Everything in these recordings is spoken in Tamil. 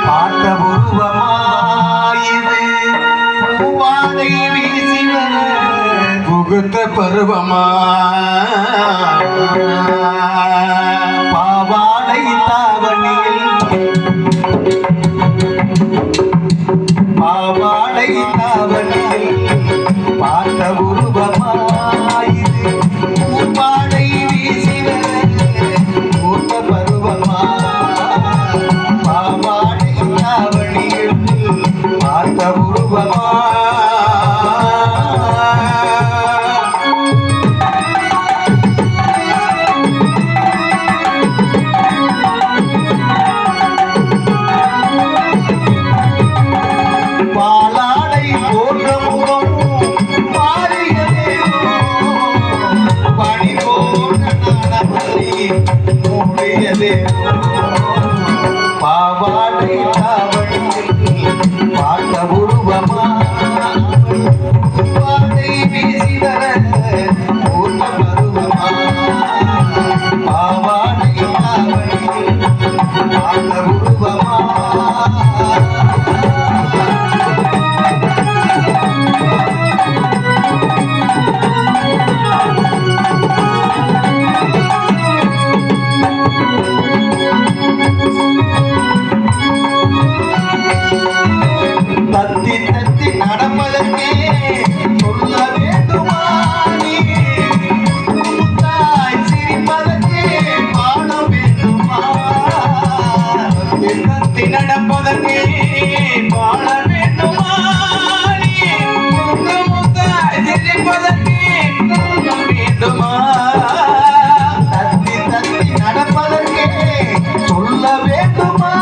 பார்த்த உருவமாயிது பூவாடை வீசி வர புகுத்த பருவமா பாவாடை தாவணியில் பாவாடை தாவணியில் பார்த்த உருவமாயிது பூவாடை வீசி வர புகுத்த பருவமா பாவாடை தாவணியில் பார்த்த உருவமா பாவாடை தாவணியில் பார்த்த உருவமா பாவாடை வீசி வர பூத்த பருவமா பாவாடை தாவணியில் பார்த்த உருவமா தத்தி தத்தி நடப்பதற்கே சொல்ல வேண்டுமா நீ தாய் சிரிப்பதற்கே பாட வேண்டுமா தத்தி தத்தி நடப்பதற்கே பாட வேண்டுமா நீ தாய் சிரிப்பதற்கே சொல்ல வேண்டுமா தத்தி தத்தி நடப்பதற்கே சொல்ல வேண்டுமா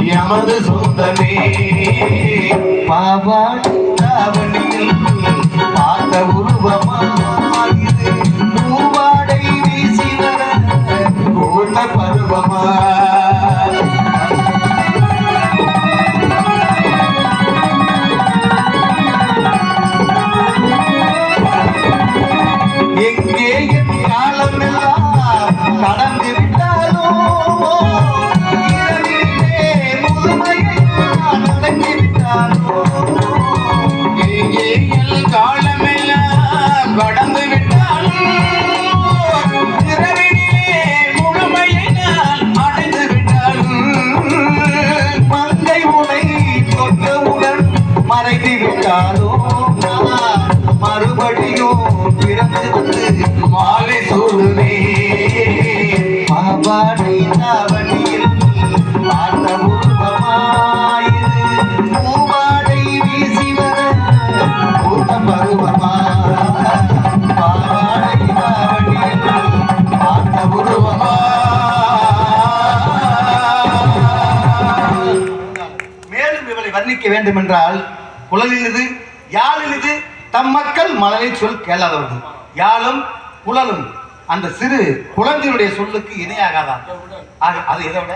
நமது சொந்தமே பாவாடை தாவணியில் பார்த்த உருவமாயிது பூவாடை வீசி வர பூத்த பருவமா எங்கே என் காலமெல்லாம் கடந்து விட்டாலோ காலமெல்லாம் கடந்து விட்டாலும் இரவினிலே முழுமையை நான் அடைந்து விட்டாலும் மங்கை உனை தொட்டவுடன் மறைந்து விட்டாலோ மறுபடியும் பிறந்து வந்து மாலை சூடுவே பாவாடை தாவணியில் பார்த்த உருவமாயிரு பூவாடை வீசி வர பூத்த பருவமா பாவாடை தாவணியில் பார்த்த உருவமா. மேலும் இவளை வர்ணிக்க வேண்டும் என்றால் குழலினது யாழினது தம் மக்கள் மலரை சொல் கேளாதவர்கள் யாழும் குழலும் அந்த சிறு குழந்தையுடைய சொல்லுக்கு இணையாகாதான். அது எதை விட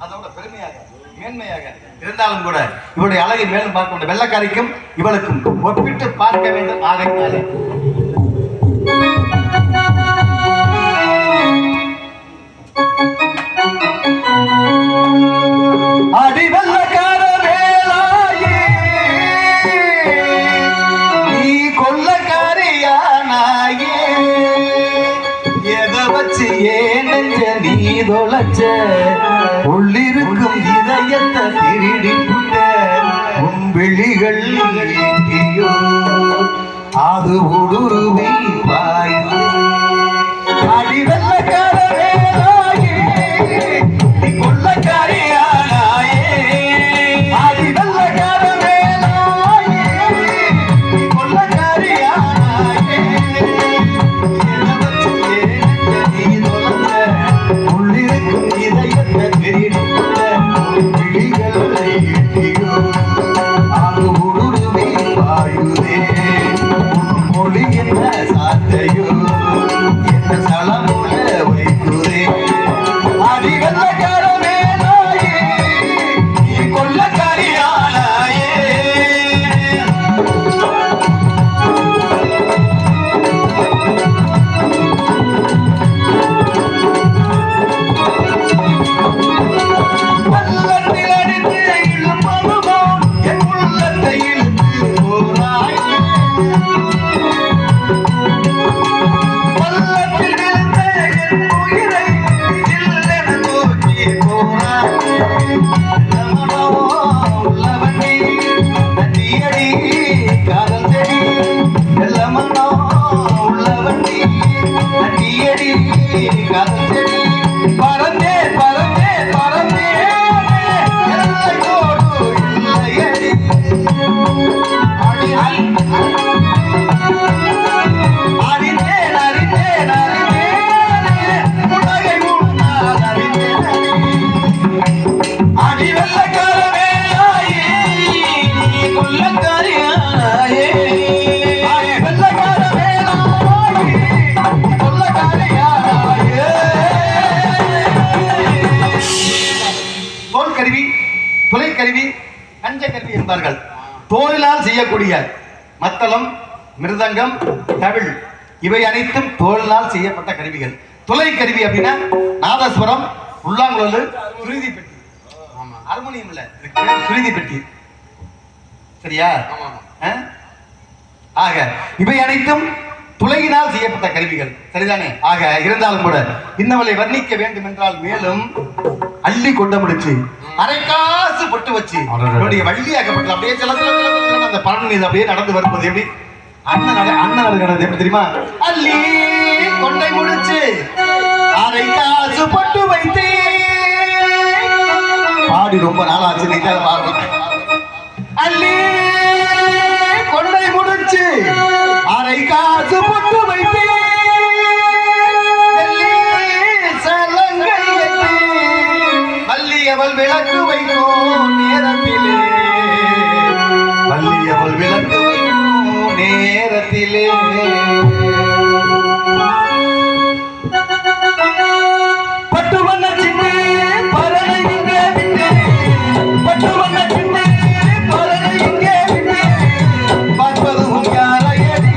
அதோட பெருமையாக மேன்மையாக இருந்தாலும் கூட இவருடைய அழகை மேலும் பார்க்க வேண்டும். வெள்ளக்காரிக்கும் இவளுக்கும் ஒப்பிட்டு பார்க்க வேண்டும். ஆகையினாலே அடி வெள்ளக்கார வேலாயே நீ கொள்ளக்காரியானாயே எதை வச்சு ஏன் நெஞ்ச நீ தொலைச்ச உள்ளிருக்கும் இதயத்தை திருடிட்ட உன் விழிகள் எங்கேயோ அது ஊடுருவி பாயுது. அடி வெள்ளக்கார வேலாயே நீ கொள்ளக்காரியானாயே அடி வெள்ளக்கார வேலாயே நீ கொள்ளக்காரியானாயே எதை வச்சு ஏன் நெஞ்ச நீ தொலைச்ச உள்ளிருக்கும் இதயத்தை திருடிட்ட உன் விழிகள் எங்கேயோ அது ஊடுருவி பாயுதே உன் மொழி என்ன உள்ளவண்டி நதியடி காதல் செடி வெள்ளமனோ உள்ளவண்டி நதியடி காதல் செடி பறந்தே பறந்தே பறந்தே எல்லையோடு இல்லையடி அறிந்தேன் அறிந்தேன் அறிந்தேன் உலகை முன்னால் அறிந்தேன் அடி வெள்ளக்கார வேலாயே நீ கொல்லக்காரியாயே அடி வெள்ளக்கார வேலாயே கொல்லக்காரியாயே தோல் கருவி துளை கருவி கஞ்ச கருவி என்பார்கள் தோலினால் செய்யக்கூடிய மத்தளம் மிருதங்கம் தவில் இவை அனைத்தும் தோலினால் செய்யப்பட்ட கருவிகள் துளை கருவி அப்படின்னா நாதஸ்வரம் புல்லாங்குழல் சுருதி பெட்டி ஹார்மோனியம் இல்ல சுருதி பெட்டி சரியா ஆக இவை அனைத்தும் துளையினால் செய்யப்பட்ட கருவிகள் சரிதானே ஆக இருந்தாலும் கூட இன்னவளை வர்ணிக்க வேண்டும் என்றால் மேலும் அள்ளி கொண்ட முடிச்சு அரைக்காசு பொட்டு வச்சு அவருடைய வள்ளியாக்கப்பட்ட அப்படியே சில அந்த பலன் மீது அப்படியே நடந்து வரும்போது எப்படி அண்ணன் நடக்கிறது எப்படி தெரியுமா அள்ளி கொண்டை முடிச்சு அரைக்காசு பொட்டு வைத்து பாடி ரொம்ப நாளாச்சு நீங்க பாருங்க அள்ளி கொண்டை முடிச்சு அரை காசு பொட்டு வைத்து வள்ளியவள் விளக்கு வைக்கும் நேரத்திலே வள்ளியவள் விளக்கு வைக்கும் நேரத்திலே பட்டு வண்ண சின்ன பறவை இங்கே விட்டு பட்டு வண்ண சின்ன பறவை இங்கே விட்டு பார்ப்பதும் யாரையடி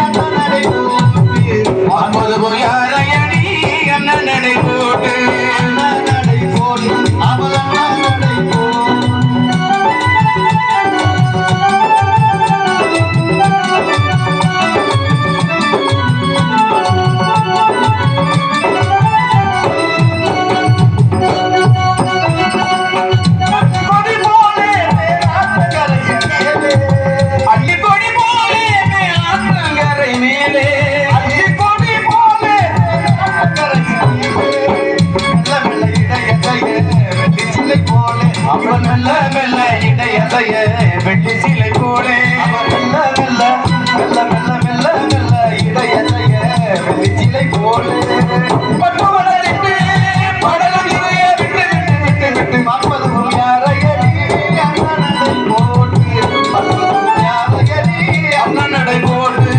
அண்ணன் நடை போட்டு பார்ப்பதும் யாரையடி அண்ணன் நடை போட்டு அண்ணன் நடை போட்டு அவள் அண்ணன் நடை அவன் மெல்ல மெல்ல இடையதைய வெட்டி சிலை போலே அவன் மெல்ல மெல்ல மெல்ல மெல்ல மெல்ல மெல்ல இடையதைய வெட்டி சிலை போலே பட்டு வளரிட்டு படலம் இதைய விட்டு விட்டு விட்டு விட்டு பார்ப்பதும் யாரையடி அண்ணன் நடை போட்டு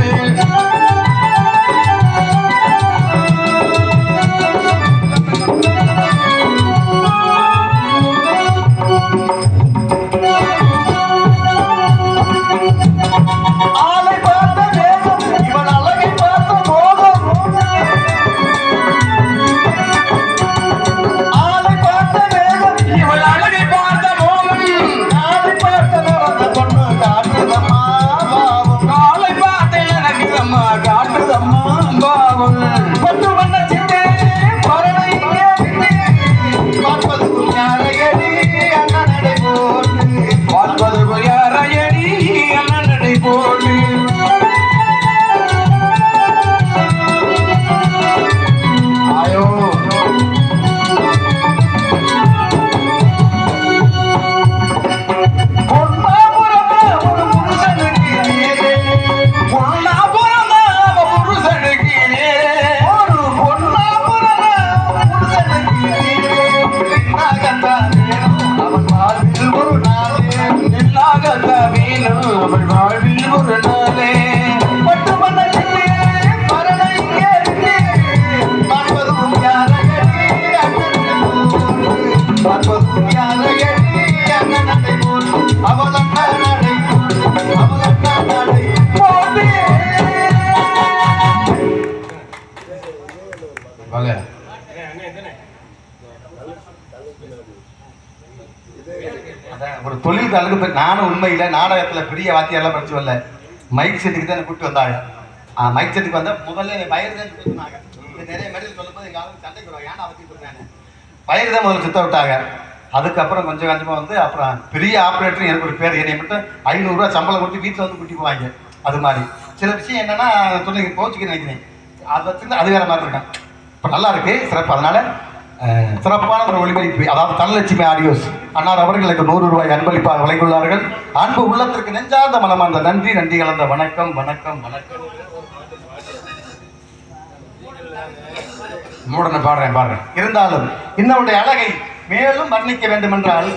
பார்ப்பதும் யாரையடி அண்ணன் நடை போட்டு ஒரு தொழில் கலந்து நானும் உண்மையில நாடகத்துல பெரிய வாத்தியாரெல்லாம் படிச்சு வரல மைக் செட்டுக்கு தான் கூப்பிட்டு வந்தாங்க. மைக் செட்டுக்கு வந்தா முதல்ல வயிறு தான் சொன்னாங்க. நிறைய மெடல் சொல்லும்போது எங்க ஆளுக்கு சண்டைக்கு வருவாங்க. ஏன்னா அவத்தி சொல்றாங்க வயிறு தான் முதல்ல சுத்த விட்டாங்க. அதுக்கப்புறம் கொஞ்சம் கொஞ்சமாக வந்து அப்புறம் பெரிய ஆப்ரேட்டர் எனக்கு ஒரு பேர், என்னை மட்டும் 500 ரூபா சம்பளம் கொடுத்து வீட்டில் வந்து கூட்டி போவாங்க. அது மாதிரி சில விஷயம் என்னன்னா சொன்னீங்க கோச்சிக்க நினைக்கிறேன், அதை வச்சு அது வேற மாதிரி இருக்கேன். இப்போ நல்லா இருக்கு சிறப்பு. அதனால சிறப்பான ஒரு ஒளிபரப்பு, அதாவது தனலட்சுமி ஆடியோஸ் அன்னார் அவர்களுக்கு 100 ரூபாய் அன்பளிப்பாக வழங்கியுள்ளார்கள். அன்பு உள்ளத்திற்கு நெஞ்சார்ந்த மனமார்ந்த நன்றி, நன்றி கலந்த வணக்கம் வணக்கம் வணக்கம். மூடனை பாடுறேன் இருந்தாலும் இன்னொருடைய அழகை மேலும் வர்ணிக்க வேண்டும் என்றால்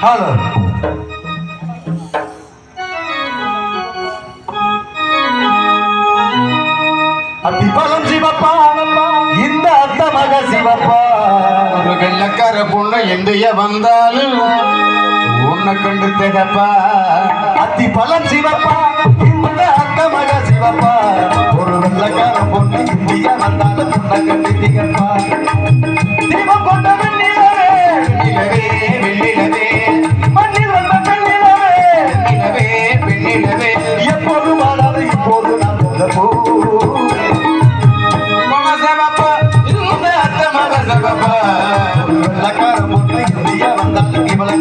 ஹலோ அத்திப்பழம் சிவப்பா இந்த அத்த மக சிவப்பா, ஒரு வெள்ளக்கார பொண்ணு எந்தைய வந்தாலும் உன்னை கண்டு திகப்பா. அத்திப்பழம் சிவப்பா இந்த அத்த மக சிவப்பா, ஒரு வெள்ளக்கார பொண்ணு இந்திய வந்தாலும் உன்னை கண்டு திகப்பா. தீபம் கொண்ட வெண்ணிலவே நிலவே வெண்ணிலவே, மண்ணில் வந்த பெண்ணிலவே நிலவே பெண்ணிலவே, எப்போது வாழாது இப்போது நான் உள்ள போ. வெள்ளக்கார பொண்ணு இந்தியா வந்தாலும் இவளை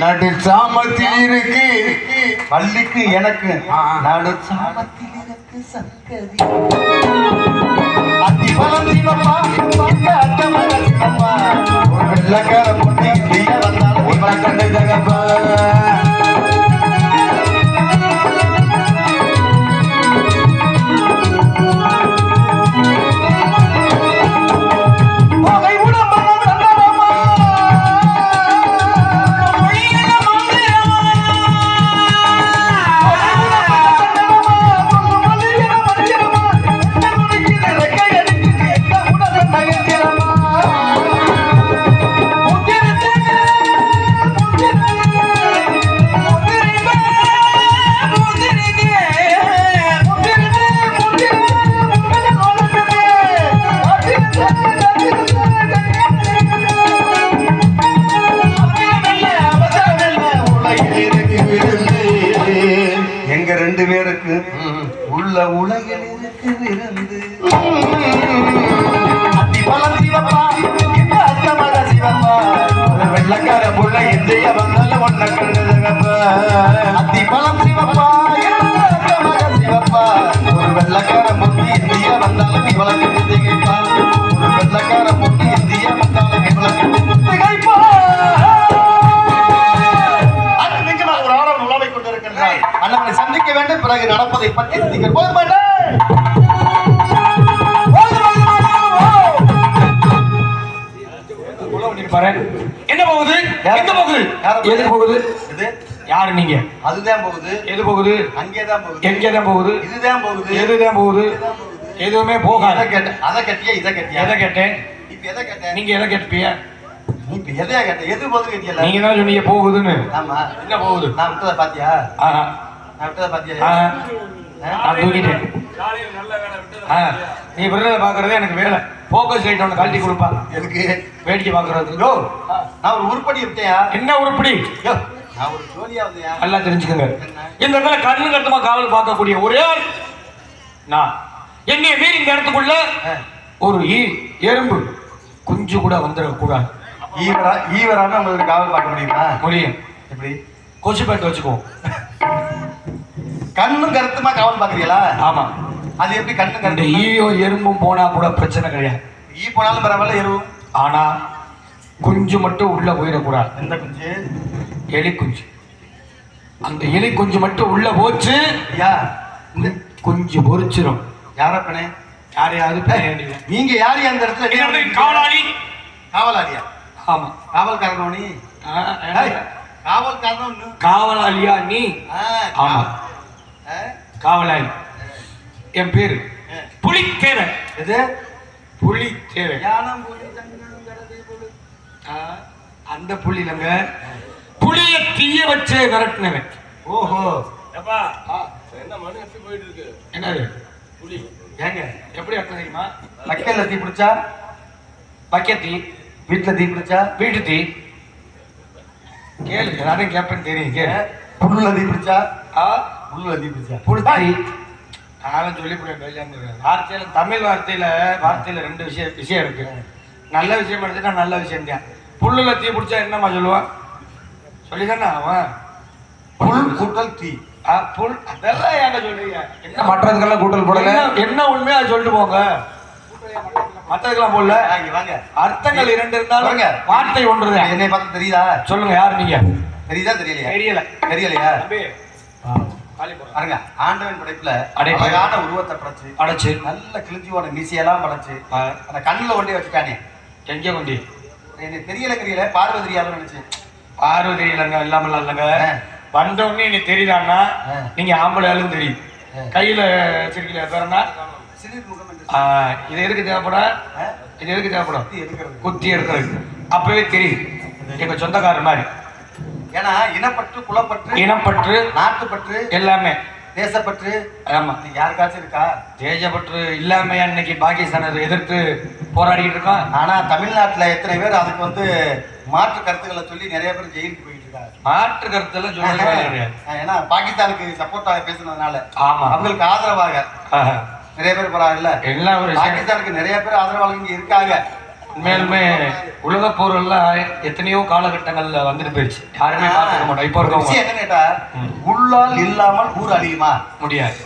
நடு சாமத்தில் இருக்கு பள்ளிக்கு எனக்கு, நடு சாமத்தில் இருக்கு சங்கதி. அத்திப்பழம் சிவப்பா அத்த மக சிவப்பா, ஒரு வெள்ளக்கார பொண்ணு இந்திய வந்தாலும் உன்னை கண்டு திகப்பா. உள்ள உலகில் இருக்கு விருந்து. அத்திப்பழம் சிவப்பா இந்த அத்த மக சிவப்பா, ஒரு வெள்ளக்கார புள்ள இந்திய வந்தாலும் ஒன்ன கண்டு திகப்பா. அத்திப்பழம் சிவப்பா இந்த அத்த மக சிவப்பா, ஒரு வெள்ளக்கார பொண்ணு இந்திய வந்தாலும் இவளை கண்டு திகைப்பா. ஒரு வெள்ளக்கார பொண்ணு இந்திய வந்தாலும் இவளை கண்டு திகைப்பா. அண்ணனை சந்திக்க வேண்டும், பிறகு நடப்பதை பற்றி சிந்திக்க போக மாட்டேன். என்ன போகுது? எங்க போகுது? எது போகுது? இது யாரு நீங்க? அதுதான் போகுது. எது போகுது? அங்கேதான் போகுது. எங்கேதான் போகுது? இதுதான் போகுது. எதுதான் போகுது? எதுவுமே போகாது. அதை கட்டியா இதை கட்டியா? எதை கேட்டேன்? இப்ப எதை கேட்டேன்? நீங்க எதை கேட்பிய? இப்ப எதையா கேட்ட? எது போகுது கேட்டியல? நீங்க தான் சொன்னீங்க போகுதுன்னு. ஆமா. என்ன போகுது? நான் விட்டதை பாத்தியா? நான் விட்டதை பாத்தியா? நான் தூக்கிட்டேன். நீ விடுறத பாக்குறதே எனக்கு வேலை. போக்கஸ் லைட் ஒன்று கழட்டி கொடுப்பா. எதுக்கு? வேடிக்கை பாக்குறது. நான் ஒரு உருப்படி விட்டேயா? என்ன உருப்படி? நான் ஒரு ஜோலியா வந்தேயா? நல்லா தெரிஞ்சுக்கோங்க. இந்த இடத்துல கண்ணு கருத்துமா காவல் பார்க்கக்கூடிய ஒரே நான். என்னைய மீறி இந்த இடத்துக்குள்ள ஒரு எறும்பு குஞ்சு கூட வந்துடக்கூடாது. ஈவராம உங்களுக்கு காவல் பார்க்க முடியுமா? முடியும். எப்படி? கொச்சு பேட்டு வச்சுக்கோ. கண்ணும் கருத்துமா காவல் பாக்குறீங்களா? ஆமா. அது எப்படி கண்ணும் இந்த கருத்து? ஈயும் எறும்பும் போனா கூட பிரச்சனை கிடையாது. ஈ போனாலும் பரவாயில்ல, எருவும். ஆனா குஞ்சு மட்டும் உள்ள போயிடக்கூடாது. எந்த குஞ்சு? எலி குஞ்சு. அந்த எலி குஞ்சு மட்டும் உள்ள போச்சு, ஐயா இந்த குஞ்சு பொறிச்சிரும். யாரப்பனே? யாரையாவது நீங்க யாரு அந்த இடத்துல? காவலாளி. காவலாளியா? ஆமா. காவல்காரனோ நீ? காவல்காரனோ? காவலாளியா நீ? ஆமா, காவலாளி. என் பேரு புலித்தேவன். எது? புலித்தேவன். யானம் புலி தங்கம் கடலை புலி. அந்த புலி இல்லைங்க, புளிய தீய வச்சே விரட்டினவன். ஓஹோ. என்ன மனு எப்படி போயிட்டு இருக்கு? என்னது புலி ஏங்க எப்படி அர்த்தம் தெரியுமா? வைக்கல்ல தீ பிடிச்சா? பக்கத்தி. வீட்டுல தீ பிடிச்சா? வீட்டு தீ. கேளு, எல்லாரும் கேட்பேன்னு தெரியும். கேளு. புல்லுல தீ பிடிச்சா? ஆ, புல்லுல தீ பிடிச்சா? புடுத்தாரி. நானும் சொல்லி வார்த்தையில, தமிழ் வார்த்தையில ரெண்டு விஷயம் இருக்கு. நல்ல விஷயம் எடுத்துட்டா நல்ல விஷயம் தான். புல்லுல தீ பிடிச்சா என்னம்மா சொல்லுவான்? சொல்லிதானே அவன் புல் கூட்டல் தீ. புல் அதெல்லாம் ஏன்டா சொல்றீங்க? என்ன மற்றதுக்கெல்லாம் கூட்டல் போடல. என்ன உண்மையா சொல்லிட்டு போங்க. மற்றதுக்கெல்லாம் போடல. வாங்க. அர்த்தங்கள் இரண்டு இருந்தாலும் வாங்க. வார்த்தை ஒன்றுதான். என்னை பார்த்து தெரியுதா? சொல்லுங்க, யார் நீங்க? தெரியுதா தெரியலையா? தெரியல. தெரியலையா? தம்பி, பாருங்க, ஆண்டவன் படைப்புல அடைப்பு. அழகான உருவத்தை படைச்சு அடைச்சு நல்ல கிழிஞ்சியோட மீசையெல்லாம் படைச்சு அந்த கண்ணுல கொண்டே வச்சுட்டானே. எங்க கொண்டு? எனக்கு தெரியல பார்வதியாலும் நினைச்சேன். பார்வதி இல்லைங்க, இல்லாமல் இல்லைங்க. வந்தவொடனே எனக்கு தெரியுதான்னா நீங்க ஆம்பளையாலும் தெரியும். கையில வச்சிருக்கீங்க பேரனா சிறு முகம் என்று இது எதுக்கு தேவைப்படும்? இது எதுக்கு தேவைப்படும்? எடுக்கிறது. குத்தி எடுக்கிறது. அப்பவே தெரியும் எங்க சொந்தக்காரர் மாதிரி. ஏன்னா இனப்பற்று, குலப்பற்று, இனப்பற்று, நாட்டுப்பற்று, எல்லாமே. தேசப்பற்று. ஆமா. யாருக்காச்சும் இருக்கா? தேசப்பற்று இல்லாம இன்னைக்கு பாகிஸ்தானை எதிர்த்து போராடிட்டு இருக்கோம். ஆனா தமிழ்நாட்டுல எத்தனை பேர் அதுக்கு வந்து மாற்று கருத்துக்களை சொல்லி நிறைய பேர் ஜெயிலுக்கு போயிட்டு இருக்காங்க. மாற்று கருத்தெல்லாம் சொல்றது வேலை கிடையாது. ஏன்னா பாகிஸ்தானுக்கு சப்போர்ட்டாக பேசுனதுனால ஆமா, அவங்களுக்கு ஆதரவாக நிறைய பேர் போறாங்கல்ல. எல்லா ஒரு பாகிஸ்தானுக்கு நிறைய பேர் ஆதரவாளர்கள் இங்க இருக்காங்க. உண்மையிலுமே உலக போரெல்லாம் எத்தனையோ காலகட்டங்கள்ல வந்துட்டு போயிடுச்சு. யாருமே பார்த்துக்க மாட்டோம். இப்போ இருக்கவங்க விஷயம் என்னன்னு கேட்டா, உள்ளால் இல்லாமல் ஊர் அழியுமா? முடியாது.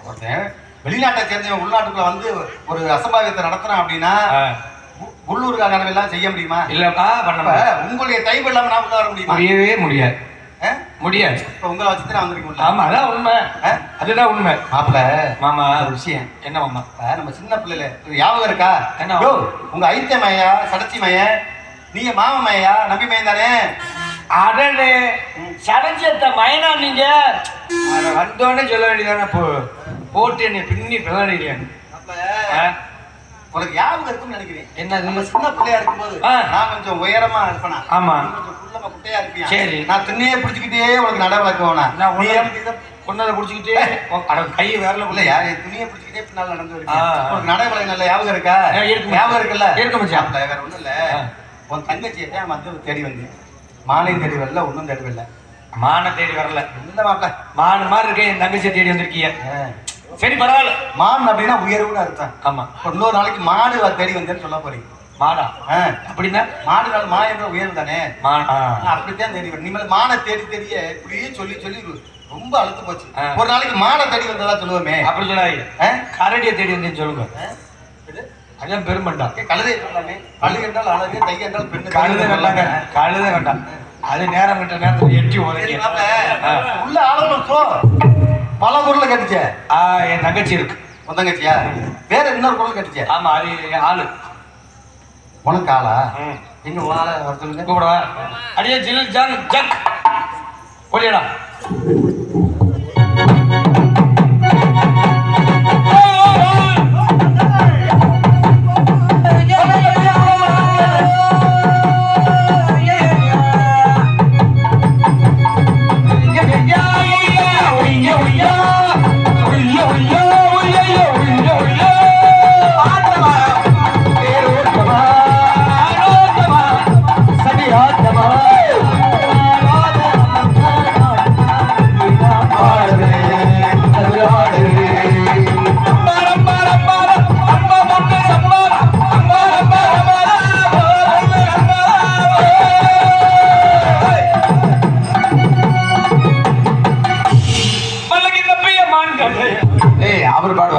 ஒருத்தன் வெளிநாட்டை சேர்ந்தவன் உள்நாட்டுக்குள்ள வந்து ஒரு அசம்பாவிதத்தை நடத்துறான் அப்படின்னா உள்ளூர்காரங்க எல்லாம் செய்ய முடியுமா? இல்லப்பா, பண்ண உங்களுடைய தைவு இல்லாம நான் உள்ள வர முடியுமா? முடியவே முடியாது. முடியாது. இப்ப உங்களை வச்சுட்டு நான் வந்திருக்கேன். ஆமா, அதான் உண்மை. அதுதான் உண்மை. மாப்பிள்ள மாமா, ஒரு விஷயம். என்ன மாமா? நம்ம சின்ன பிள்ளைல ஞாபகம் இருக்கா? என்ன? உங்க ஐத்த மையா, சடச்சி மைய, நீங்க மாம மையா, நம்பி மையன் தானே? அடனே சடஞ்சத்த மயனா நீங்க வந்தோடனே சொல்ல வேண்டியதானே. போட்டு என்னை பின்னி பிள்ளையா உனக்கு ஞாபகம் இருக்கும்னு நினைக்கிறேன். என்ன? நம்ம சின்ன பிள்ளையா இருக்கும்போது நான் கொஞ்சம் உயரமா இருப்பேனா? ஆமா. கொஞ்சம் குள்ளமா குட்டையா இருப்பியா? சரி. நான் திண்ணையே பிடிச்சிக்கிட்டே உனக்கு நட வளர்க்கவேனா? கொன்னதை பிடிச்சிக்கிட்டே கை வேறல இல்லையா? துணியை பிடிச்சிக்கிட்டே பின்னால் நடந்து வருவேன். உனக்கு நட வளர்க்க நல்ல ஞாபகம் இருக்கா? ஞாபகம் இருக்குல்ல? இருக்க மச்சான். வேற ஒண்ணும் இல்ல. உன் தங்கச்சியை தான் வந்து தேடி வந்தேன். மாலையும் தேடி வரல, ஒன்னும் தேடி வரல. மான தேடி வரல. இல்ல மாப்பிள்ள, மான் மாதிரி இருக்கேன். என் தங்கச்சியை தேடி வந்திருக்கீங்க. சரி, பரவாயில்ல. மான் அப்படின்னா உயர்வுன்னு அர்த்தம். ஆமா. இன்னொரு நாளைக்கு மாடு தேடி வந்தேன்னு சொல்ல போறீங்க. மாடா? அப்படின்னா மாடு நாள் மா என்ற உயர்வு தானே. நான் அப்படித்தான் தேடி வரேன். நீங்க மானை தேடி தெரிய இப்படியே சொல்லி சொல்லி ரொம்ப அழுத்து போச்சு. ஒரு நாளைக்கு மானை தேடி வந்ததா சொல்லுவோமே. அப்படி சொல்லாதீங்க. கரடியை தேடி வந்தேன்னு சொல்லுங்க. அதான் பெருமண்டா. கழுதை சொல்லாமே. கழுது என்றால் அழகு, தை என்றால் பெண்ணு. கழுதை வேண்டாங்க. கழுதை வேண்டாம். அது நேரம் விட்ட நேரத்தில் எட்டி உதவி உள்ள ஆளுநர் சோ பல குரல் கட்டுச்சே. என் தங்கச்சி இருக்கு. உன் தங்கச்சியா? வேற இன்னொரு குரல் கட்டுச்சே. ஆமா, அது ஆளு. உனக்கு ஆளா? எங்க ஆள வர சொல்லுங்க. கூப்பிடவா? அடியே ஜில் ஜங் ஜக் போலியடா.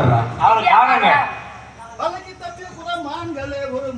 பாடுறா அவர் காணுங்க வழக்கி தப்பிய குறமான்களே ஒரு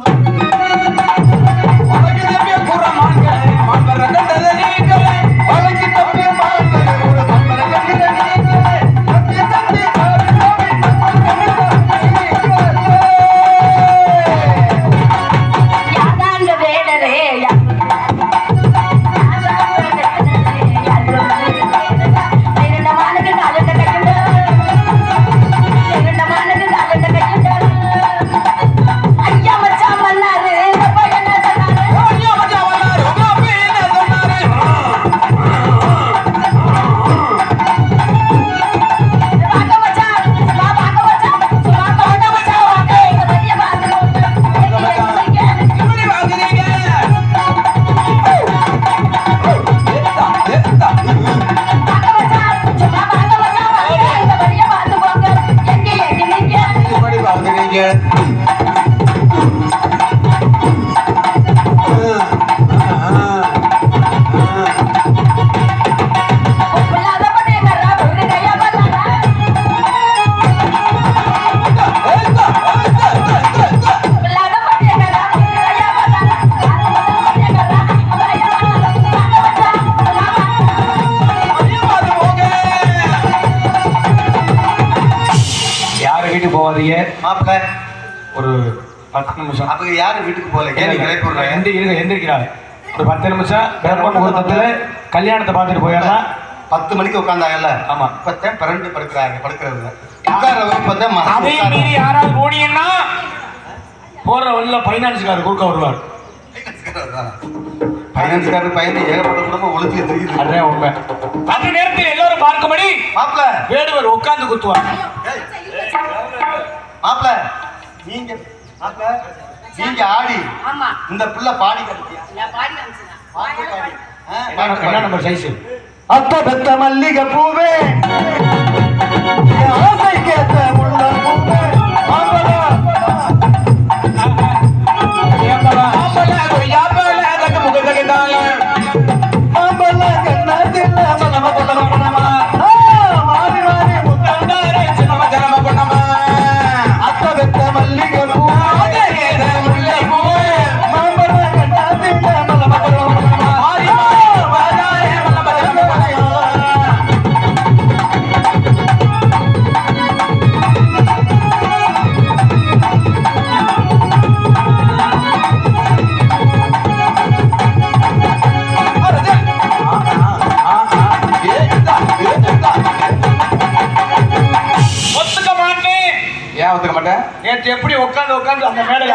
வீட்டுக்கு போவாதீங்க மாப்பிள்ள. ஒரு 10 நிமிஷம். அப்ப யாரு வீட்டுக்கு போகல? கேள்வி கிளப்பிடுறேன். எந்திரிக்கிறாரு. ஒரு 10 நிமிஷம் பிறப்பு முகூர்த்தத்துல கல்யாணத்தை பார்த்துட்டு போயிடலாம். 10 மணிக்கு உட்காந்தாங்கல்ல. ஆமா. இப்பதான் பிறண்டு படுக்கிறது உட்கார அதே மீறி யாராவது போனீங்கன்னா போற வழியில பைனான்ஸ்காரர் குறுக்க வருவார். பைனான்ஸ்காரர் பையன் ஏகப்பட்ட குடும்பம் ஒழுங்கு தெரியுது. அதுதான் உண்மை. அந்த நேரத்தில் எல்லாரும் பார்க்கும்படி மாப்பிள்ள வேடுவர் உட்கார்ந்து குத்துவார். மாப்பிள்ள நீங்க மாப்பிள்ள நீங்க ஆடி இந்த புள்ள பாடி என்ன நம்பர் சைஸ்? அத்த பெத்த மல்லிகை பூவே ஆசை கேட்ட முள்ள பூவே நேற்று எப்படி உட்காந்து அந்த மேடை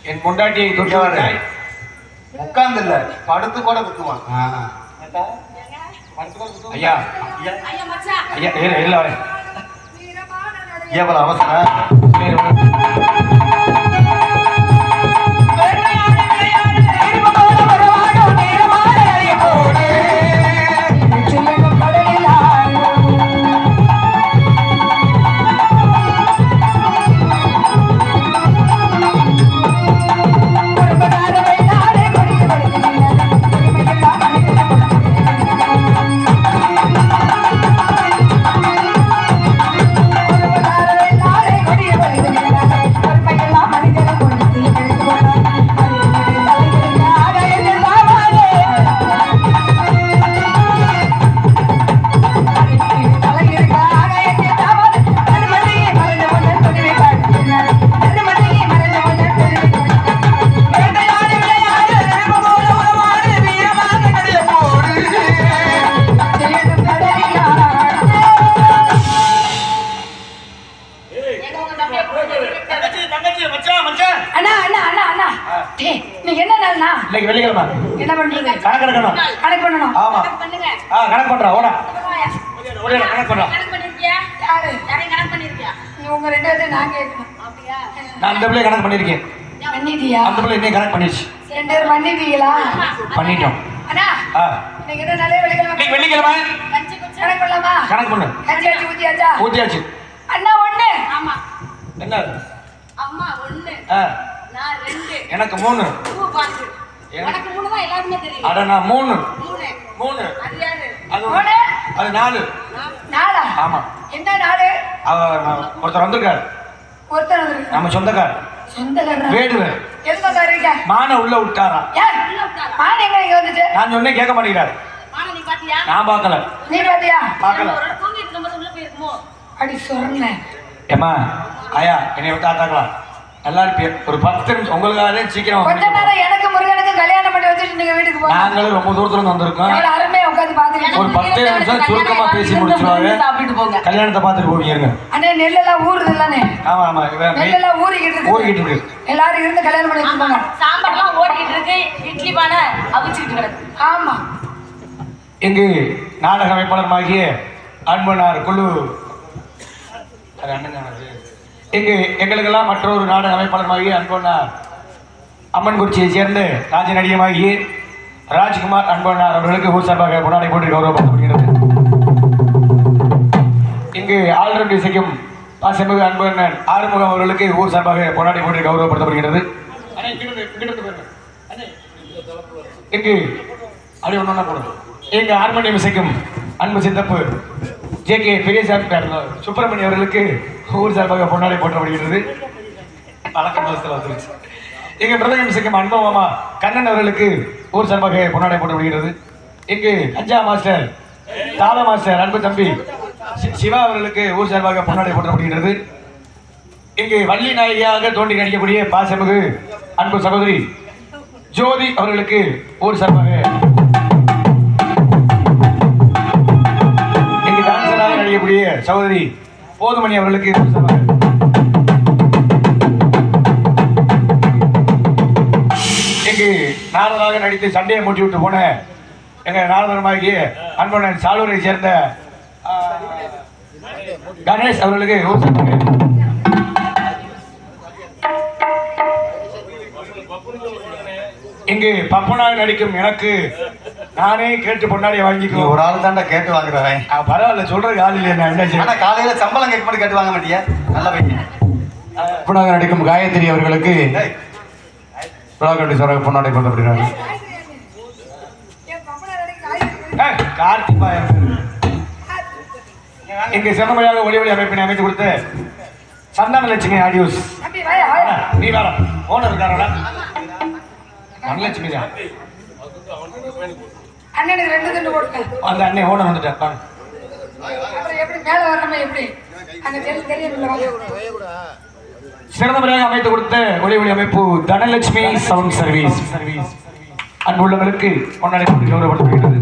என் பொண்டாட்டியை தொட்டவரை உட்கார்ந்து இல்ல படுத்து கூட குத்துவான். ஐயா ஐயா இல்ல எவ்வளவு அவசரம். இன்னைக்கு வெள்ளிக்கிழமை என்ன பண்றது? கணக்கு எடுக்கணும். கணக்கு பண்ணணும். ஆமா பண்ணுங்க. கணக்கு பண்றா ஓடா ஓடியா கணக்கு பண்றா. கணக்கு பண்ணிருக்கியா? யாரு? யாரையும் கணக்கு பண்ணிருக்கியா? உங்க ரெண்டு பேரும் நான் கேட்கணும். அப்படியா? நான் அந்த பிள்ளைய கணக்கு பண்ணிருக்கேன். பண்ணிட்டியா? அந்த பிள்ளை இன்னைக்கு கணக்கு பண்ணிடுச்சு. ரெண்டு பேரும் பண்ணிட்டீங்களா? பண்ணிட்டோம். அண்ணா ஆ இன்னைக்கு என்ன நல்ல வெள்ளிக்கிழமை? இன்னைக்கு வெள்ளிக்கிழமை கஞ்சி குடிச்சா? கணக்கு பண்ணலாமா? கணக்கு பண்ணு. கஞ்சி வச்சு ஊத்தியாச்சா? ஊத்தியாச்சு. அண்ணா ஒண்ணு. ஆமா. என்ன அம்மா 1, ஆ நான் 2. எனக்கு 3. பூ பாத்து. உனக்கு 3 தான் எல்லாருமே தெரியும். அட நான் 3. 3. 3 அது யாரு? அது மூணு. அது 4. நாளா? ஆமா என்ன நாளு? ஒருத்தர் வந்திருக்காரு ஒருத்தர் வந்திருக்கு. நம்ம சொந்தக்கார் சொந்தக்காரரா? வேடுவர் எதுக்கு வந்தாருங்க? மான உள்ள விட்டாரா. ஏன்? உள்ள உட்காரா? மான் எங்க இங்க வந்துச்சு? நான் சொன்னேன் கேட்க மாட்டேங்கிறாரு. மானை நீ பாத்தியா? நான் பார்க்கல நீ பாத்தியா? பார்க்கல. ஒரு நாள் தூங்கிட்டு இருக்கும்போது உள்ள போயிருக்குமோ? அடி சொன்னேன். ஏமா ஆயா என்னை விட்டு ஆட்டாக்கலாம் நல்லா இருப்பிய ஒரு 10 நிமிஷம் உங்களுக்காக சீக்கிரம் கொஞ்ச நேரம் எனக்கு முருகனுக்கு கல்யாணம் பண்ணி வச்சுட்டு நீங்க வீட்டுக்கு போங்க. நாங்களும் ரொம்ப தூரத்துல இருந்து வந்திருக்கோம். எவ்வளவு அருமையா உட்கார்ந்து பாத்துக்கிட்டு ஒரு 10 நிமிஷம் சுருக்கமா பேசி முடிச்சுவாங்க. சாப்பிட்டு போங்க. கல்யாணத்தை பார்த்துட்டு போவீங்க. அண்ணே நெல்லெல்லாம் ஊறுது இல்லனே? ஆமா ஆமா இவன் நெல்லெல்லாம் ஊறிக்கிட்டு இருக்கு. ஊறிக்கிட்டு இருக்கு. எல்லாரும் இருந்து கல்யாணம் பண்ணி வச்சுப்பாங்க. சாம்பார்லாம் ஓடிக்கிட்டு இருக்கு, இட்லி பானை அவிச்சுக்கிட்டு கிடக்கு. ஆமா. இங்கு நாடக அமைப்பாளருமாகிய அன்பனார் குழு அது அண்ணன் தானே அது. இங்கு எங்களுக்கெல்லாம் மற்றொரு நாடக அமைப்பாளருமாகிய அன்பனார் அம்மன்குறிச்சியை சேர்ந்த ராஜ நடிகமாகிய ராஜ்குமார் அன்பனார் அவர்களுக்கு ஊர் சார்பாக கொண்டாடி போட்டு கௌரவப்படுத்தப்படுகிறது. இங்கு ஆல்ரவுண்ட் இசைக்கும் பாசமிகு அன்பண்ணன் ஆறுமுகம் அவர்களுக்கு ஊர் சார்பாக கொண்டாடி போட்டு கௌரவப்படுத்தப்படுகிறது. இங்கு அப்படி ஒன்று போடும். எங்க ஹார்மோனியம் இசைக்கும் அன்பு சித்தப்பு ஜே.கே. பெரியசாமி சுப்பிரமணியம் அவர்களுக்கு ஊர் சார்பாக பொன்னாடை போற்றப்படுகிறது. பழக்க மாதத்தில் வந்துருச்சு. எங்க மிருதகம் இசைக்கும் அன்பு மாமா கண்ணன் அவர்களுக்கு ஊர் சார்பாக பொன்னாடை போற்றப்படுகிறது. இங்கு கஞ்சா மாஸ்டர் தாள மாஸ்டர் அன்பு தம்பி சிவா அவர்களுக்கு ஊர் சார்பாக பொன்னாடை போற்றப்படுகிறது. இங்கு வள்ளி நாயகியாக தோண்டி நடிக்கக்கூடிய பாசமிகு அன்பு சகோதரி ஜோதி அவர்களுக்கு ஊர் சார்பாக இங்கு டான்சராக நடிக்கக்கூடிய சகோதரி போதுமணி அவர்களுக்கு ஊர் சார்பாக இங்கு நாரதராக நடித்து சண்டையை மூட்டி விட்டு போன எங்க நாரதரமாகிய அன்பனன் சாலூரை சேர்ந்த கணேஷ் அவர்களுக்கு ஊர் சார்பாக இங்கு பப்பனாக நடிக்கும் எனக்கு நானே கேட்டு பொன்னாடியை நீ வாங்கிக்குவோம். ஒரு ஆள் தாண்டா கேட்டு வாங்குறவன். பரவாயில்ல சொல்றதுக்கு ஆள் இல்லையா நான் என்ன ஆனா செய்யணும். காலையில சம்பளம் கேட்க மட்டும் கேட்டு வாங்க மாட்டியா? நல்ல பையன். பப்பனாக நடிக்கும் காயத்ரி அவர்களுக்கு விழாக்கட்டி சாராக பொன்னாடை கொண்டாடுகிறார். என் பப்பனா நடிக்க கார்த்திபா இங்கு சிறமையாக ஒளி ஒளி அமைப்பினை அமைத்து கொடுத்த சந்தான லட்சுமி ஆடியோஸ் தம்பி வாயா வாயா. நீ வேற ஓனர் இருக்காரா தனலட்சுமி தான் அண்ணனுக்கு 2 துண்டு போடுங்க. அந்த அண்ணன் ஓனர் வந்துட்டார் பாருங்க. அப்புறம் எப்படி மேல வரணுமா எப்படி? அங்க தெரியல வாங்க. சிறந்த முறையாக அமைத்து கொடுத்த ஒளி ஒளி அமைப்பு தனலட்சுமி சவுண்ட் சர்வீஸ் அன்புள்ளவர்களுக்கு கொண்டாடி போட்டு கௌரவப்படுத்தப்படுகிறது.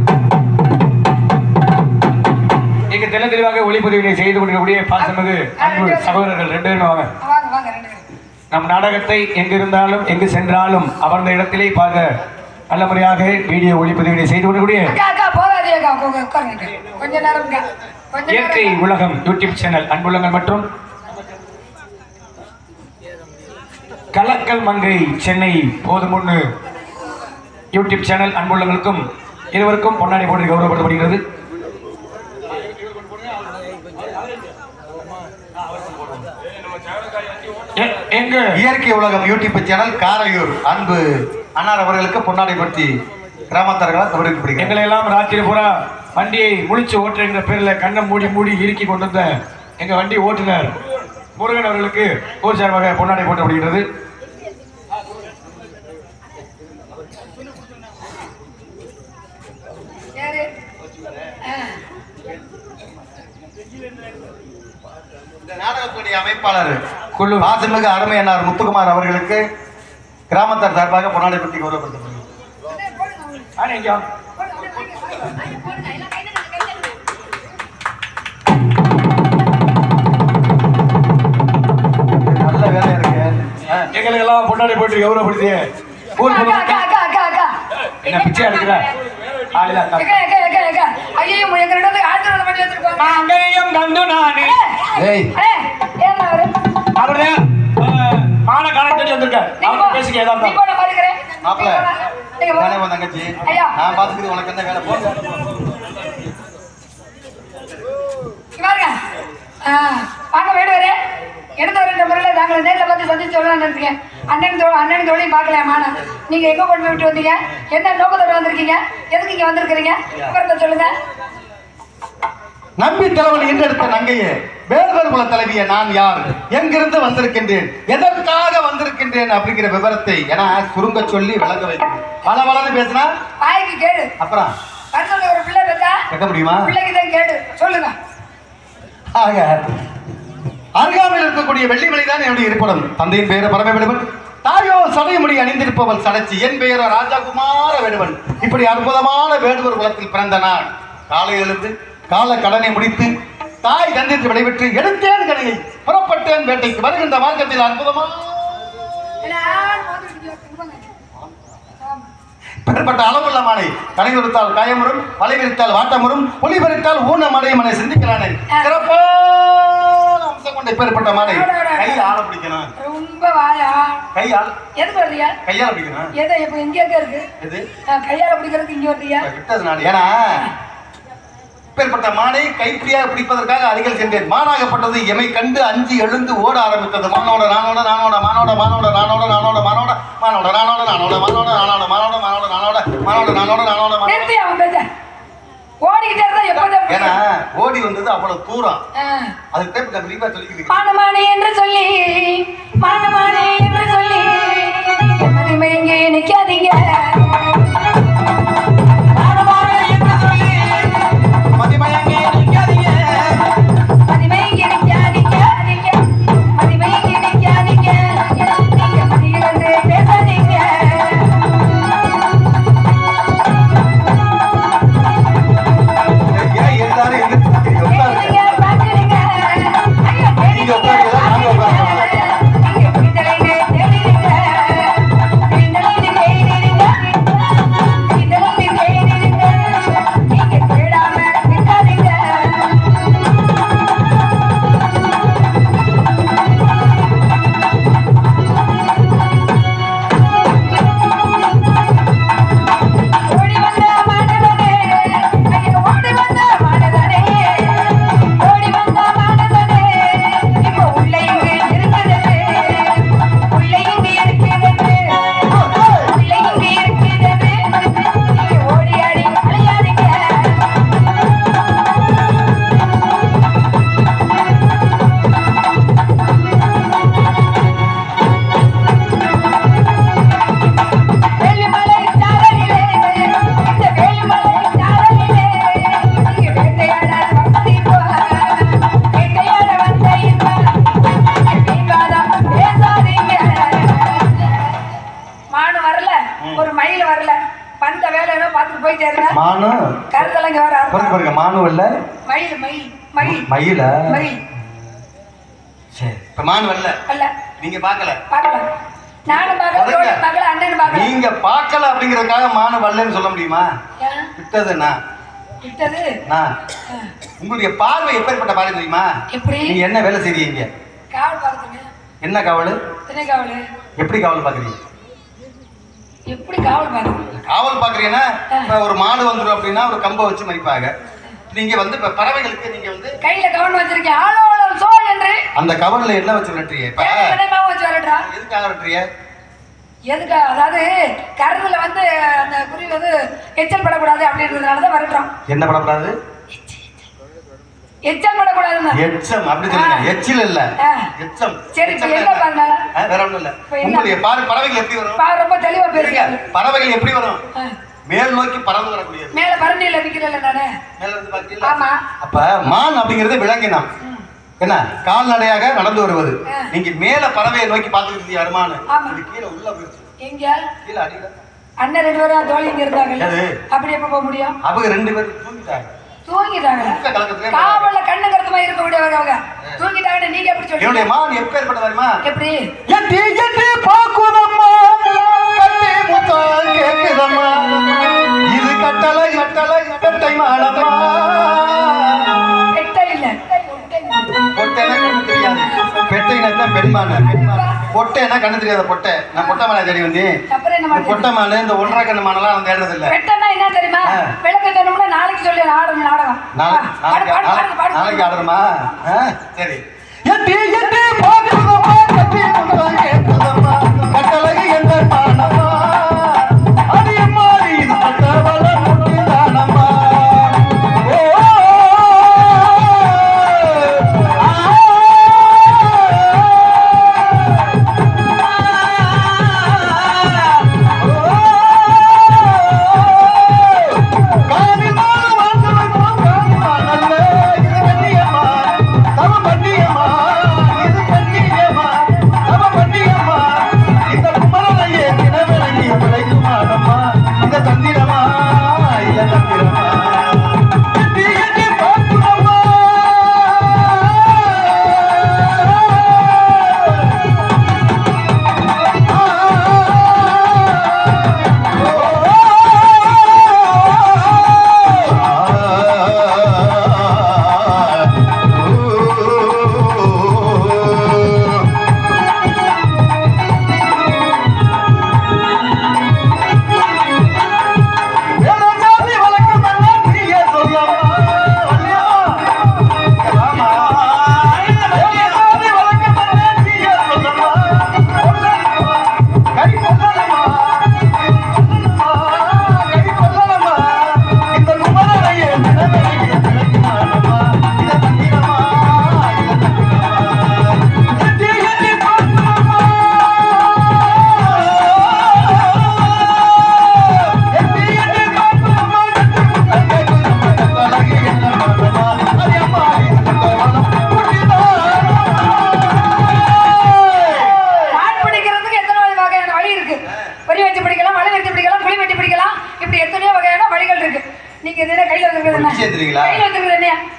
இங்கு தெல்ல தெளிவாக ஒளிப்பதிவினை செய்து கொண்டிருக்கக்கூடிய பாசமிகு அன்பு சகோதரர்கள் 2 பேரும் வாங்க. வாங்க வாங்க 2 பேரும். நம் நாடகத்தை எங்கிருந்தாலும் எங்கு சென்றாலும் அமர்ந்த இடத்திலே பார்க்க நல்ல முறையாக வீடியோ ஒளிப்பதிவினை செய்து கொண்டிருக்கூடிய அக்கா அக்கா போகாதே அக்கா உட்காருங்க. கொஞ்ச நேரம் அக்கா. கொஞ்ச இயற்கை நேரம். உலகம் யூடியூப் சேனல் அன்புள்ளங்கள் மற்றும் கலக்கல் மங்கை சென்னை போதுமுன்னு யூடியூப் சேனல் அன்புள்ளங்களுக்கும் இருவருக்கும் பொன்னாடி போட்டு கௌரவப்படுத்தப்படுகிறது. எங்க இயற்கை உலகம் யூடியூப் சேனல் காரையூர் அன்பு அன்னார் அவர்களுக்கு பொன்னாடைப்படுத்தி கிராமத்தார்களால் கௌரவிக்கப்படுகிறது. எங்களை எல்லாம் ராத்திரி பூரா வண்டியை முழிச்சு ஓட்டுற பேர்ல கண்ணை மூடி மூடி இறுக்கி கொண்டு வந்த எங்க வண்டி ஓட்டுநர் முருகன் அவர்களுக்கு ஊர் சார்பாக பொன்னாடை போட்டப்படுகிறது. யாரு? இந்த நாடகத்துடைய அமைப்பாளர் குழு பாசமிகு அருமை அன்னார் முத்துக்குமார் அவர்களுக்கு கிராமத்தார் சார்பாக பொன்னாடைப்படுத்தி கௌரவப்படுத்தப்படுகிறது. இங்க வாங்க. போடுங்க, எல்லாம் கையில நாங்க கையில இருக்கு. நல்ல வேலை இருக்கு. எங்களுக்கெல்லாம் பொன்னாடை போட்டு கௌரவப்படுத்திய ஊர் அக்கா பொதுமக்கள் அக்கா அக்கா அக்கா அக்கா என்ன பிச்சை எடுக்கிற ஆளுதா ஏக்கா, ஏக்கா, ஏக்கா, ஏக்கா. ஐயோ, எங்க ரெண்டு பேருக்கு ஆசீர்வாதம் பண்ணி வச்சிருக்கோம். அங்கேயும் கண்டு நானே ஏய் அண்ணே, ஏம்மா அவரு? அவரு மான காலம் சொல்லி வந்திருக்காரு நீ அவங்க போ. பேசிக்க ஏதா நீ போ, நான் பாத்துக்கிறேன். மாப்பிள நீங்க போ. தானே உன் தங்கச்சி ஐயா. நான் பாத்துக்கிட்டு உனக்கு என்ன வேலை போங்க இங்க பாருங்க. வாங்க வேடுவாரு. எடுத்த ஒரு முறையில் நாங்கள் நேரில் பார்த்து சந்திச்சு சொல்லலாம் நினைக்கிறேன். அண்ணன் தோழியும் பார்க்கலாமா? நீங்க எங்க கொண்டு போய் விட்டு வந்தீங்க? என்ன நோக்கத்தோட வந்திருக்கீங்க? எதுக்கு இங்க வந்திருக்கிறீங்க? விவரத்தை சொல்லுங்க. நம்பி தலைவன் என்றெடுத்த நங்கையே, வேல்வர் குல தலைவிய நான் யார், எங்கிருந்து வந்திருக்கின்றேன், எதற்காக வந்திருக்கின்றேன் அப்படிங்கிற விவரத்தை என சுருங்க சொல்லி விளங்க வைக்கணும். வளவளன்னு பேசினா வாய்க்கு கேடு. அப்புறம் வருஷத்துல ஒரு பிள்ளை பெற்றா கேட்க முடியுமா? பிள்ளைக்கு தான் கேடு. சொல்லுங்க. ஆக அருகாமையில் இருக்கக்கூடிய வெள்ளிமலைதான் என்னுடைய இருப்பிடம். தந்தையின் பெயர் பரமவேடுவன், தாயோ சடைமுடி அணிந்திருப்பவள் சடைச்சி. என் பெயர் ராஜகுமார வேடுவன். இப்படி அற்புதமான வேடுவர் குலத்தில் பிறந்த நான் காலை எழுந்து கால கடனை முடித்து தாய் தந்தித்து விடைபெற்று எடுத்தேன் கடையை, புறப்பட்டேன் வேட்டைக்கு. வருகின்ற மார்க்கத்தில் அற்புதமான பெறப்பட்ட அளவுள்ள மானை கடை கொடுத்தால் காயமுறும், வலை விரித்தால் வாட்டமுறும், ஒளி பறித்தால் ஊனமடை மனை சிந்திக்கிறானே. சிறப்பான அம்சம் கொண்ட பெறப்பட்ட மானை கை ஆள பிடிக்கணும். ரொம்ப வாயா. கை ஆள் எதுக்கு வர்றியா? கையால பிடிக்கணும். எதை இப்ப எங்க இருக்கு? எது கையால பிடிக்கிறதுக்கு இங்க வர்றியா? விட்டது நான். ஏன்னா இப்பேற்பட்ட மானை கைப்பிடியாக பிடிப்பதற்காக அருகில் சென்றேன். மானாகப்பட்டது எமை கண்டு அஞ்சு எழுந்து ஓட ஆரம்பித்தது. மானோட நானோட நானோட மானோட மானோட நானோட நானோட மானோட மானோட நானோட நானோட மானோட நானோட மானோட மானோட நானோட மானோட நானோட நானோட மானோட. நிறுத்தி அவன் பேச. ஓடிக்கிட்டே இருந்தா எப்பதான் ஏன்னா ஓடி வந்தது அவ்வளவு தூரம். அதுக்கு பேர் விரிவா சொல்லிக்கிட்டு மானமானே என்று சொல்லி மானமானே என்று சொல்லி மதிமை இங்கே நிக்காதீங்க. மதிமை இங்கே நிக்காதீங்க. மதிமை இங்கே நிக்காதீங்க. நீங்க மதியிலிருந்து பேசாதீங்க. ஏன் எல்லாரும் எதிர்த்து நீங்க பாக்குறீங்க. ஐயோ, நீங்க உட்காருங்க, நாங்க உட்காருறோம். நீங்க விடுதலைன்னு தேடிடுங்க. விடுதலைன்னு தேடிடுங்க. விடுதலைன்னு தேடிடுங்க. நீங்க தேடாம விட்டாதீங்க. ஓடி வந்த மாணவனே, ஐயோ ஓடி வந்த மாணவனே, ஓடி வந்த மாணவனே, இப்போ உள்ள இங்கு இருக்கிறது, உள்ள இங்கு இருக்கிறது, உள்ள இங்கு இருக்கிறது, நீங்க ஓடி ஆடி அலையாதீங்க. வேலுமலை சாரலிலே, இந்த வேலுமலை சாரலிலே, நீங்க வேட்டையாட வந்தீங்க, வேட்டையாட வந்தீங்க, நீங்காதான் பேசாதீங்க. மானு வரல, ஒரு மயில் வரல, வந்த வேலையோ பார்த்துட்டு போயிட்டே இருங்க. மானு கருத்தலங்க வர பாருங்க பாருங்க, மானு இல்ல மயில் மயில் மயில் மயில. மயில் சரி, இப்ப மானு வரல, அல்ல நீங்க பாக்கல. பார்க்கலாம். நானும் பார்க்கல, பாருங்க. பார்க்கல, அண்ணன் பார்க்கல. நீங்க பார்க்கல அப்படிங்கறதுக்காக மானு வரலன்னு சொல்ல முடியுமா? ஏன்? விட்டது நான். விட்டது நான் உங்களுடைய பார்வை எப்பேற்பட்ட பார்வை தெரியுமா? எப்படி? நீங்க என்ன வேலை செய்றீங்க? காவல் பார்க்குறீங்க. என்ன காவல்? திணை காவல். எப்படி காவல் பாக்குறீங்க? எப்படி காவல் பார்க்குறீங்க? காவல் பாக்குறீங்கன்னா இப்ப ஒரு மாடு வந்துடும் அப்படின்னா ஒரு கம்பை வச்சு மதிப்பாங்க. நீங்க வந்து இப்ப பறவைகளுக்கு நீங்க வந்து கையில கவனம் வச்சிருக்கேன். ஆளோ சோ என்று அந்த கவர்ல என்ன வச்சு விட்டுறீங்க? இப்ப மாவு வச்சு வரட்டா? எதுக்காக விட்டுறீங்க? எதுக்கு? அதாவது கருதுல வந்து அந்த குருவி வந்து எச்சல் படக்கூடாது அப்படின்றதுனாலதான் வரட்டுறோம். என்ன படக்கூடாது? எச்சல் படக்கூடாதுன்னு. எச்சம் அப்படி சொல்லுங்க. எச்சில் இல்ல, எச்சம். சரி, இப்ப என்ன பண்ணால? வேற ஒண்ணும் இல்ல. இப்ப என்ன? உங்களுடைய பறவைகள் எப்படி வரும்? ரொம்ப தெளிவா பேசுங்க. பறவைகள் எப்படி வரும்? மேல் நோக்கி பறந்து வரக்கூடியது. மேல பரண்டியில நிக்கிறேன்ல நானு. மேல இருந்து பாத்தீங்களா? ஆமா. அப்ப மான் அப்படிங்கிறது விலங்கினம். என்ன? கால்நடையாக நடந்து வருவது. நீங்க மேல பறவையை நோக்கி பார்த்துட்டு இருந்தீங்க அருமானு. ஆமா. இது கீழே உள்ள போயிடுச்சு. எங்க? கீழே அடியில. அண்ணன் 2 பேரும் தோழி இங்க இருந்தாங்க. எது? அப்படி எப்ப போக முடியும்? அவங்க 2 பேரும் தூங்கிட்டாங்க. தூங்கிட்டாங்க. கலக்கத்திலே காவல்ல கண்ணு கருத்துமா இருக்கக்கூடியவங்க அவங்க. தூங்கிட்டாங்கன்னு நீங்க எப்படி சொல்றீங்க? என்னுடைய மான் எப்பேற்பட்ட தெரியுமா? எப்படி? எட்டி எட்டி பாக்குதம்மா, கட்டி முத்தம் கேக்குதம்மா, பெட்டை மானம்மா பெட்டை இல்ல பொட்டைனா கண்ணு தெரியாது பெட்டைனா தான் பெண்மான பொட்டைனா கண்ணு தெரியாத பொட்டை நான் பொட்டை மாலை தேடி வந்தேன் அப்புறம் என்ன இந்த பண்ணுறது? பொட்டை மாலை இந்த 1.5 கண்ணு மானெல்லாம் நான் தேடுறது இல்லை பெட்டன்னா என்ன தெரியுமா? விளக்கட்டணும்னா நாளைக்கு சொல்லி ஆடணும் நாடகம். பாடு, பாடு, பாடு, பாடு. நாளைக்கு ஆடுறமா சரி எட்டி எட்டி பார்க்கிறதம்மா கட்டி கொண்டாங்க கேட்கிறதம்மா கட்டழகு என்ற மானம்மா அடியம்மா இது பட்டவள முட்டிதானம்மா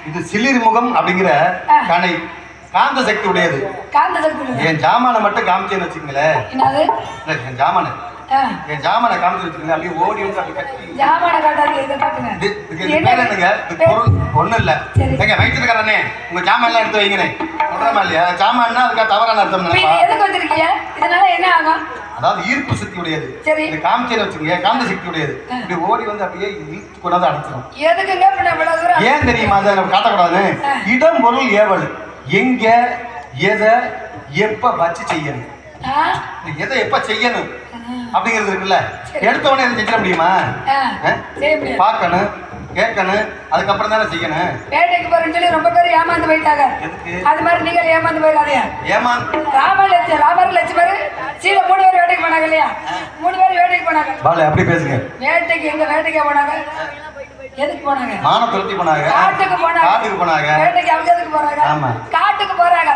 இது சிலிர் முகம் அப்படிங்கிற கணை காந்த சக்தி உடையது. காந்த சக்தி உடையது. என் ஜாமான மட்டும் காமிச்சேன்னு வச்சுக்கங்களேன். என்னது? என் ஜாமான காமிச்சு வச்சுக்கங்களேன். அப்படியே ஓடி வந்து அப்படி கட்டி ஜாமான காட்டாது. இதை காட்டுங்க. இது பேர் என்னங்க? இது பொருள் ஒண்ணும் இல்ல. எங்க வயிற்றுக்காரனே உங்க ஜாமான் எல்லாம் எடுத்து வைங்கனே. சொல்றமா இல்லையா? ஜாமான்னா அதுக்கு தவறான அர்த்தம் நினைப்பா. எதுக்கு வச்சிருக்கீங்க? இதனால என்ன ஆகும்? அதாவது ஈர்ப்பு சக்தி உடையது. இது காமிச்சேன்னு வச்சுக்கங்க, காந்த சக்தி உடையது. இப்படி ஓடி வந்து அப்படியே இழுத்து கொண்டாந்து அடைச்சிடும். எதுக்குங்க இப்ப இவ்வளவு தூரம்? ஏன் தெரியுமா? அதை நம்ம காட்டக்கூடாது. இடம் பொருள் ஏவல் எங்க எதை எப்ப வச்சு செய்யணும், எதை எப்ப செய்யணும் அப்படிங்கிறது இருக்குல்ல. எடுத்த உடனே எதை செஞ்சிட முடியுமா? பார்க்கணும், கேட்கணும், அதுக்கப்புறம் தானே செய்யணும். வேட்டைக்கு போறேன்னு சொல்லி ரொம்ப பேர் ஏமாந்து போயிட்டாங்க. அது மாதிரி நீங்கள் ஏமாந்து போயிடாதீங்க. ராமர் லட்சுமர் சீல 3 பேர் வேட்டைக்கு போனாங்க இல்லையா? 3 பேர் வேட்டைக்கு போனாங்க. அப்படி பேசுங்க. வேட்டைக்கு எங்க வேட்டைக்கு போனாங்க? எதுக்கு போனாங்க? மான துரத்தி போனாங்க. காட்டுக்கு போனாங்க. காட்டுக்கு போனாங்க. வேட்டைக்கு அவங்க எதுக்கு போறாங்க? காட்டுக்கு போறாங்க.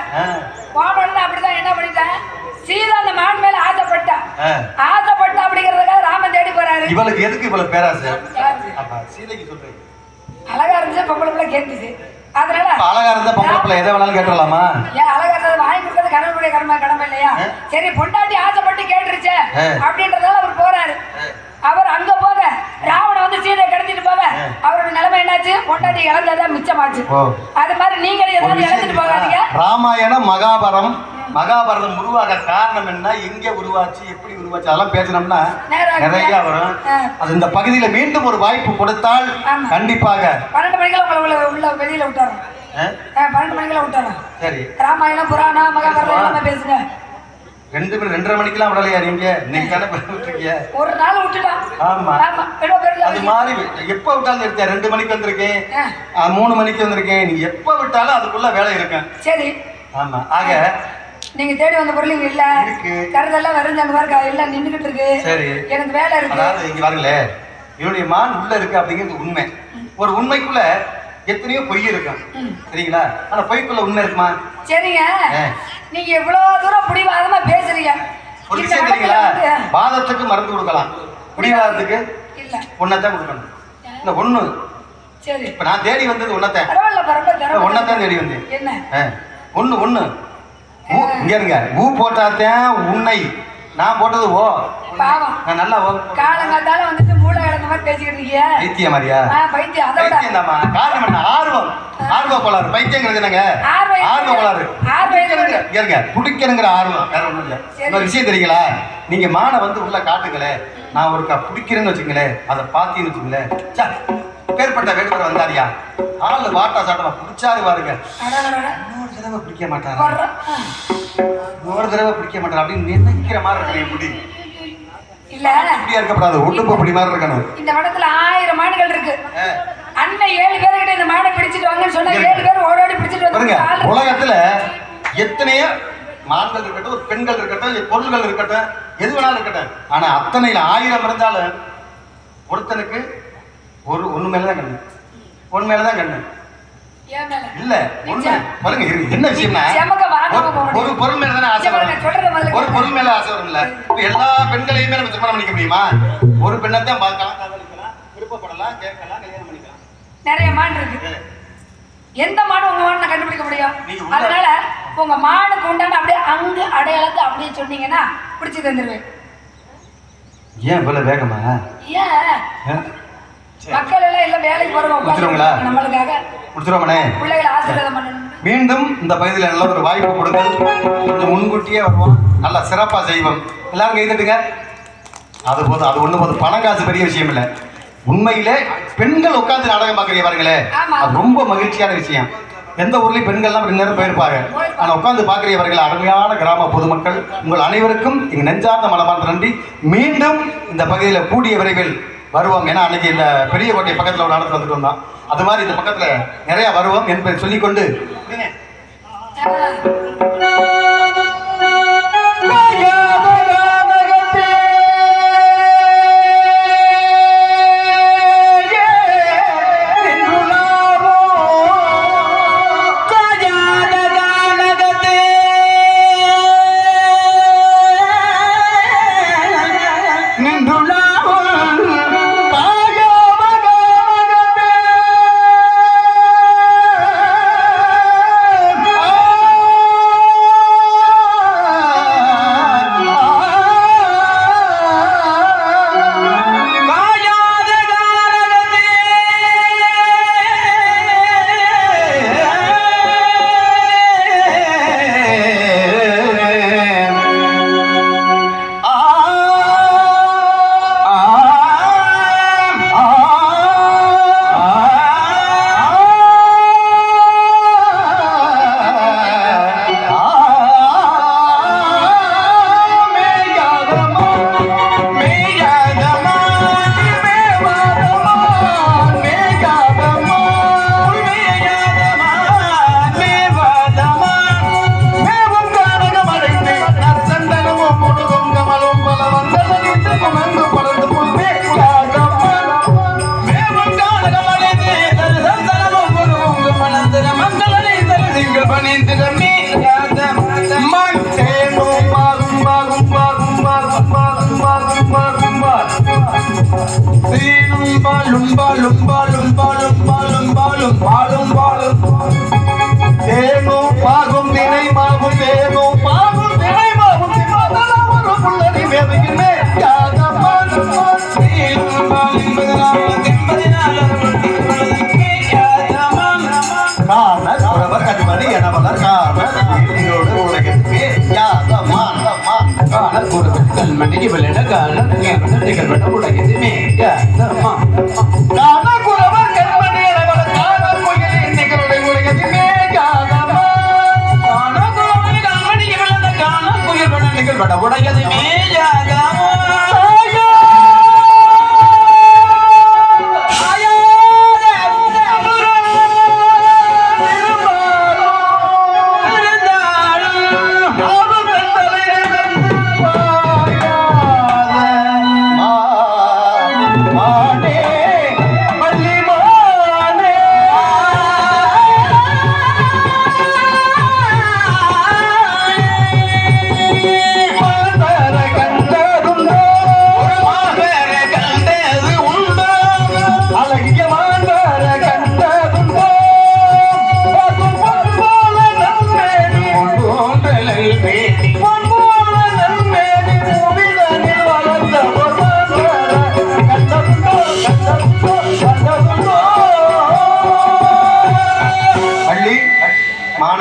போனோம்னா அப்படிதான் என்ன பண்ணிட்டாங்க? சீதா அந்த மான் மேல ஆசைப்பட்டா அப்படிங்கறதுக்காக ராமன் தேடி போறாரு. இவளுக்கு எதுக்கு இவ்வளவு பேராசை? சீதைக்கு சொல்றேன். அழகா இருந்துச்சு, பொம்பளை பிள்ளை கேட்டுச்சு. அதனால அழகா இருந்தா பொம்பளை பிள்ளை எதை வேணாலும் கேட்டுடலாமா? ஏன் அழகா இருந்தா வாங்கி கொடுக்கறது கணவனுடைய கடமை இல்லையா? சரி, பொண்டாட்டி ஆசைப்பட்டு கேட்டுருச்சு அப்படின்றதால அவர் போறாரு. அவர் அங்க போக ராவண வந்து சீதை கடத்திட்டு போக அவரோட நிலைமை என்னாச்சு? பொண்டாட்டி இழந்ததான் மிச்சமாச்சு. அது மாதிரி நீங்களும் ஏதாவது இழந்துட்டு போகாதீங்க. ராமாயணம் மகாபாரதம் உருவாக காரணம் என்ன, எங்க உருவாச்சு, எப்படி உருவாச்சு, அதெல்லாம் பேசணும்னா நிறைய வரும். அது இந்த பகுதியில மீண்டும் ஒரு வாய்ப்பு கொடுத்தால் கண்டிப்பாக 12 மணிக்கெல்லாம் உள்ள வெளியில விட்டாரோம். 12 மணிக்கெல்லாம் விட்டாரோம். சரி, ராமாயணம் புராணம் மகாபாரதம் எல்லாமே பேசுங்க. 2:30 மணிக்கெல்லாம் விடலையா? நீங்க இன்னைக்கு தானே விட்டுருக்கீங்க. ஒரு நாள் விட்டுட்டான். ஆமா, அது மாதிரி எப்ப விட்டாலும் இருக்கேன். 2 மணிக்கு வந்திருக்கேன், 3 மணிக்கு வந்திருக்கேன். நீங்க எப்ப விட்டாலும் அதுக்குள்ள வேலை இருக்கேன். சரி, ஆமா. ஆக நீங்க தேடி வந்த பொருள் இங்க இல்ல, கருதெல்லாம் வரைஞ்சாங்க பாருங்க, எல்லாம் நின்றுகிட்டு இருக்கு. சரி, எனக்கு வேலை இருக்கு. அதாவது இங்க பாருங்களே, என்னுடைய மான் உள்ள இருக்கு அப்படிங்கிறது உண்மை. ஒரு உண்மைக்குள்ள எத்தனையோ பொய் இருக்கும், சரிங்களா? ஆனா பொய்க்குள்ள உண்மை இருக்குமா? சரிங்க, நீங்க எவ்வளவு தூரம் பிடிவாதமா பேசுறீங்க. ஒரு விஷயம் தெரியுங்களா? வாதத்துக்கு மருந்து கொடுக்கலாம், பிடிவாதத்துக்கு இல்ல ஒன்னதான் கொடுக்கணும். இந்த ஒண்ணு. சரி, இப்ப நான் தேடி வந்தது ஒன்னதான். ஒன்னதான் தேடி வந்தேன். என்ன ஒண்ணு இங்க இருங்க. ஊ போட்டாத்தான் உன்னை, நான் போட்டது ஓ. பாவம், நான் நல்லா ஓ. காலங்காத்தால வந்துட்டு மூளை கிடந்த மாதிரி பேசிக்கிட்டு இருக்கியா? பைத்தியம் மாதிரியா? பைத்தியம். அதை விட பைத்தியம் தாம்மா. காரணம் என்ன? ஆர்வ கோளாறு. பைத்தியங்கிறது என்னங்க? ஆர்வ கோளாறு. கேளுங்க, பிடிக்கணுங்கிற ஆர்வம், வேற ஒண்ணும் இல்ல. இன்னொரு விஷயம் தெரியுங்களா? நீங்க மானை வந்து உள்ள காட்டுங்களேன், நான் ஒருக்கா பிடிக்கிறேன்னு வச்சுங்களேன், அதை பார்த்தீங்கன்னு வச்சுங்களேன், பேர்பட்ட வேடுவர் வந்தாரியா, ஆளு வாட்டா சாட்டமா பிடிச்சாரு பாருங்க, இன்னொரு தடவை பிடிக்க மாட்டாரா, இன்னொரு தடவை பிடிக்க மாட்டாரா அப்படின்னு நினைக்கிற மாதிரி இருக்கு. முடி இல்ல இப்படியா இருக்கப்படாது, ஒட்டுப்பு அப்படி மாதிரி இருக்கணும். இந்த வடத்துல 1000 மாடுகள் இருக்கு. அண்ணன் 7 பேர்கிட்ட இந்த மாடை பிடிச்சிட்டு வாங்கன்னு சொன்னா 7 பேர் ஓடோடி பிடிச்சிட்டு பாருங்க. வந்து உலகத்துல எத்தனையோ மான்கள் இருக்கட்டும், பெண்கள் இருக்கட்டும், பொருள்கள் இருக்கட்டும், எது வேணாலும் இருக்கட்டும், ஆனா அத்தனையில 1000 இருந்தாலும் ஒருத்தனுக்கு ஒண்ணு மேலதான் கண்ணு, ஒன்னு மேலதான் கண்ணு இல்ல. ஒண்ணு பாருங்க, என்ன விஷயம்னா ஒரு பொருள் மேலதானே ஆசை வரும். ஒரு பொருள் மேல ஆசை வரும்ல. எல்லா பெண்களையுமே நம்ம திருமணம் பண்ணிக்க முடியுமா? ஒரு பெண்ணை தான் பார்க்கலாம், காதலிக்கலாம், விருப்பப்படலாம், கேட்கலாம், கல்யாணம் பண்ணிக்கலாம். நிறைய மான் இருக்கு. எந்த மாடு உங்க மாடு கண்டுபிடிக்க முடியும்? அதனால உங்க மானுக்கு உண்டான அப்படியே அங்கு அடையாளத்தை அப்படியே சொன்னீங்கன்னா பிடிச்சி தந்துருவேன். ஏன் இவ்வளவு வேகமா? ஏன் மக்கள் எல்லாம் வேலைக்கு முடிச்சிருவீங்களா? நம்மளுக்காக முடிச்சிருவோமனே. பிள்ளைகளை ஆசீர்வாதம் பண்ணணும். மீண்டும் இந்த பகுதியில் நல்ல ஒரு வாய்ப்பு கொடுங்கள். கொஞ்சம் முன்கூட்டியே வருவோம், நல்லா சிறப்பா செய்வோம். எல்லாரும் கைதட்டுங்க. அது போதும், அது ஒண்ணு போதும். பணம் காசு பெரிய விஷயம் இல்லை. உண்மையிலே பெண்கள் உட்கார்ந்து நாடகம் பார்க்கறீங்க பாருங்களே, அது ரொம்ப மகிழ்ச்சியான விஷயம். எந்த ஊர்லயும் பெண்கள்லாம் அப்படி நேரம் போயிருப்பாங்க. ஆனா உட்கார்ந்து பார்க்கிறவர்கள் அருமையான கிராம பொதுமக்கள், உங்கள் அனைவருக்கும் எங்க நெஞ்சார்ந்த மனமார்ந்த நன்றி. மீண்டும் இந்த பகுதியில் கூடிய விரைவில் வருவோம். ஏன்னா அன்னைக்கு இந்த பெரிய கோட்டை பக்கத்துல ஒரு இடத்துல வந்துட்டு வந்தோம். அது மாதிரி இந்த பக்கத்துல நிறைய வருவோம் என்பதை சொல்லிக்கொண்டு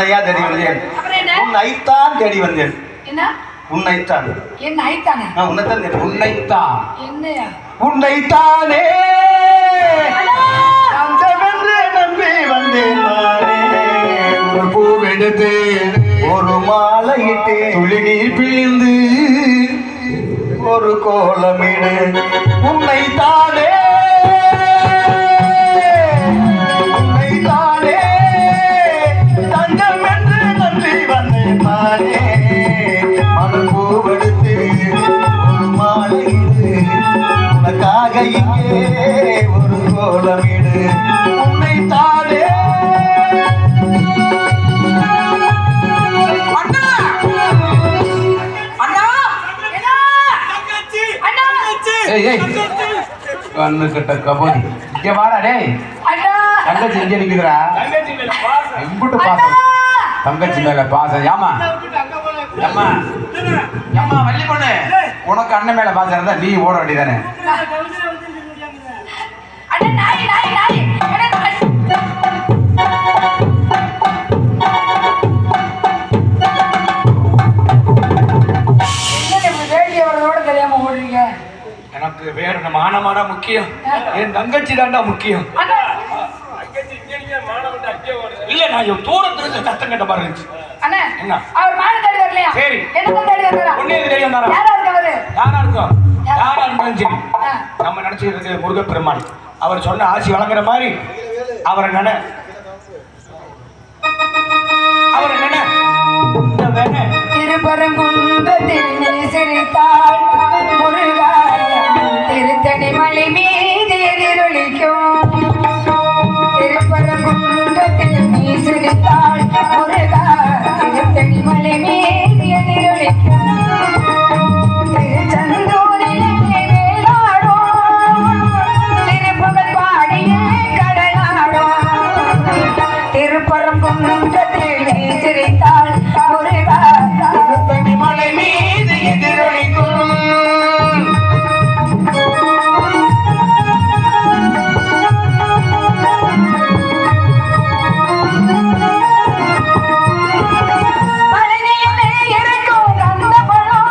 உன்னையா தேடி வந்தேன், அப்புறம் என்ன உன்னைத்தான் தேடி வந்தேன். என்ன உன்னைத்தான் என்ன ஐத்தானே உன்னைத்தான் தேடி உன்னைத்தான் என்னையா உன்னைத்தானே தஞ்சமென்று நம்பி வந்தேன் நானே. ஒரு பூவெடுத்து ஒரு மாலையிட்டு துளி நீர் பிழிந்து ஒரு கோலமிடு. உன்னைத்தானே உன்னைத்தானே தஞ்சம் என்று நம்பி வந்தேன் நானே. மலர் பூவெடுத்து ஒரு மாலையிடு உனக்காக இங்கே ஒரு கோலமிடு. உன்னைத்தானே ஏய் ஏய் கண்ணு கட்ட கபோதி இங்க வாடா டேய். தங்கச்சி இங்க நிக்குதுடா. தங்கச்சி மேல பாசம். எம்புட்டு பாசம் தங்கச்சி மேல பாசம். ஏமா ஏமா ஏமா வள்ளி பொண்ணு, உனக்கு அண்ணன் மேல பாசம் இருந்தா நீ ஓட வேண்டியதானே. தெரியாம ஓடுறீங்க. எனக்கு வேற மானமாடா முக்கியம், என் தங்கச்சி தான்டா முக்கியம். தங்கச்சி இங்க நீங்க மானவட்ட அங்கே ஓடுது. இல்ல நான் தூரத்துல இருந்து சத்தம் கேட்ட மாதிரி இருந்துச்சு. அண்ணா என்ன? அவர் மாடு தேடி வரலையா? சரி. என்ன தேடி வந்தாரா? உன்னையும் தெரியும் தானே? யாரா இருக்கவரு? யாரா இருக்கும், யாரா இருந்தாலும் சரி நம்ம நினைச்சிருக்கு முருகப்பெருமான். அவர் சொன்ன ஆசி வழங்குற மாதிரி அவரை நினை, அவரை நினை. இந்த வேணை திருப்பரங்குன்றத்தில் நீ சிரித்தாள் முருகா, திருத்தணி மலை மீது எதிரொலிக்கும். திருப்பரங்குன்றத்தில் நீ சிரித்தாள் முருகா, திருத்தணி மலை மீது எதிரொலிக்கும். திருச்செந்தூரிலே வேலாடும், திருப்புகழ் பாடியே கடலாடும். திருப்பரங்குன்றத்தில் நீ சிரித்தாள் முருகா, திருத்தணி மலை மீது எதிரொலிக்கும். பழனியிலே இருக்கும் கந்த பழம்,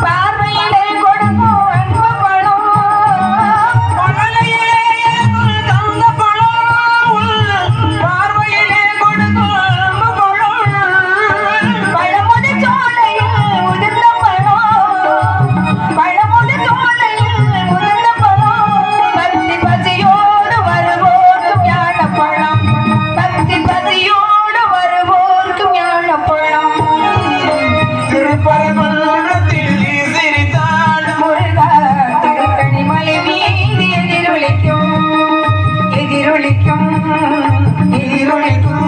பார்வையிலே கொடுக்கும் அன்பு பழம். பழனியிலே இருக்கும் கந்த பழம், பார்வையிலே கொடுக்கும் அன்பு பழம். பழமுதி சோலையில் உதிர்ந்த பழம், பழமுதி சோலையில் உதிர்ந்த பழம். பக்தி பசியோடு வருவோர்க்கும் ஞானப்பழம், பக்தி பசியோடு வருவோர்க்கும் ஞானப்பழம். திருப்பரங்குன்றத்தில் நீ சிரித்தாள் முருகா, திருத்தணி மலை மீது எதிரொலிக்கும், எதிரொலிக்கும், எதிரொலிக்கும்.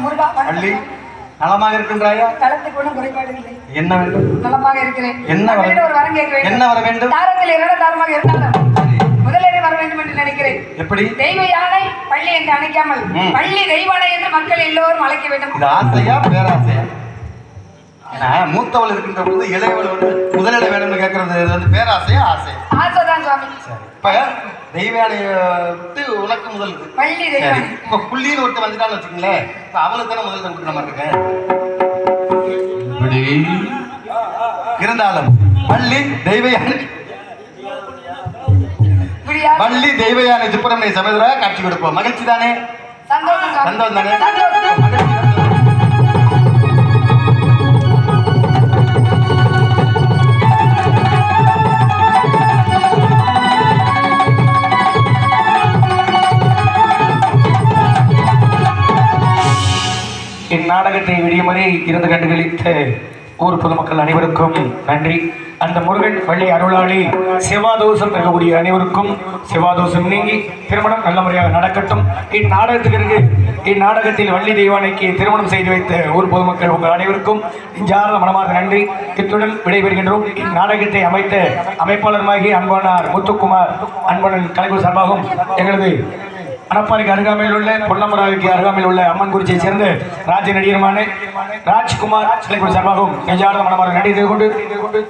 முருகா, வள்ளி நலமாக இருக்கின்றாயா? தளத்துக்கு ஒன்றும் குறைபாடு இல்லை, என்ன வேண்டும்? நலமாக இருக்கிறேன். என்ன வர உங்களிடம் ஒரு வரம் கேட்க வேண்டும். என்ன வர வேண்டும்? தாரத்தில் இரண்டு தாரமாக இருந்தாலும் முதலிடம் வர வேண்டும் என்று நினைக்கிறேன். எப்படி? தெய்வ யானை பள்ளி என்று அழைக்காமல் பள்ளி தெய்வானை என்று மக்கள் எல்லோரும் அழைக்க வேண்டும். இது ஆசையா பேராசையா? ஏன்னா மூத்தவள் இருக்கின்ற பொழுது இளையவள் வந்து முதலிட வேணும்னு கேட்கறது இது வந்து பேராசையா ஆசையா? ஆசைதான் சுவாமி. இப்ப தெய்வானைய விட்டு உனக்கு முதல் இது. பள்ளி சரி. தெய்வானை. இப்ப புள்ளின்னு ஒருத்தர் வந்துட்டான்னு வச்சுக்கோங்களேன், இப்ப அவளுக்கு தானே முதல்ல கொடுக்குற மாதிரி இருக்கேன். இப்படி இருந்தாலும் வள்ளி தெய்வயானை, இப்படியா? வள்ளி தெய்வயானை சுப்பிரமணிய சமேதரா காட்சி கொடுப்போம். மகிழ்ச்சி தானே? சந்தோஷம் சுவாமி. சந்தோஷம் தானே? சந்தோஷம். மகிழ்ச்சி தானே? இந்நாடகத்தை விடியுமறை இருந்து கண்டுகளித்த ஊர் பொதுமக்கள் அனைவருக்கும் நன்றி. அந்த முருகன் வள்ளி அருளாளி செவ்வாதோஷம் பெறக்கூடிய அனைவருக்கும் செவ்வாதோஷம் நீங்கி திருமணம் நல்ல முறையாக நடக்கட்டும். இந்நாடகத்திற்கு இந்நாடகத்தில் வள்ளி தெய்வானைக்கு திருமணம் செய்து வைத்த ஊர் பொதுமக்கள் உங்கள் அனைவருக்கும் நெஞ்சார்ந்த மனமார்ந்த நன்றி. இத்துடன் விடைபெறுகின்றோம். இந்நாடகத்தை அமைத்த அமைப்பாளருமாகி அன்பானார் முத்துக்குமார் அன்பனன் கலைக்குழு சார்பாகவும் எங்களது அனப்பாறைக்கு அருகாமையில் உள்ள பொன்னமராவுக்கு அருகாமையில் உள்ள அம்மன் குறிச்சியை சேர்ந்த ராஜ நடிகருமான ராஜ்குமார் கலைக்குழு சார்பாகவும் நெஞ்சார்ந்த மனமார்ந்த நன்றி செய்து கொண்டு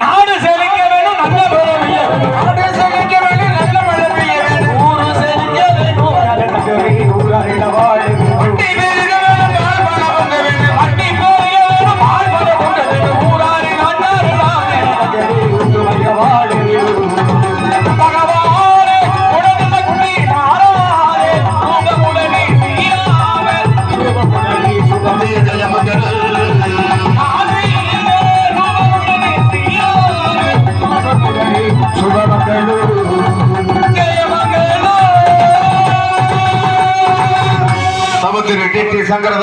நாடு செழிக்க வேணும், நல்ல மழை பெய்ய வேணும். நாடு செழிக்க வேணும், நல்ல மழை பெய்ய வேணும். ஊரு செழிக்க வேணும். திரு டி.டி. சங்கர்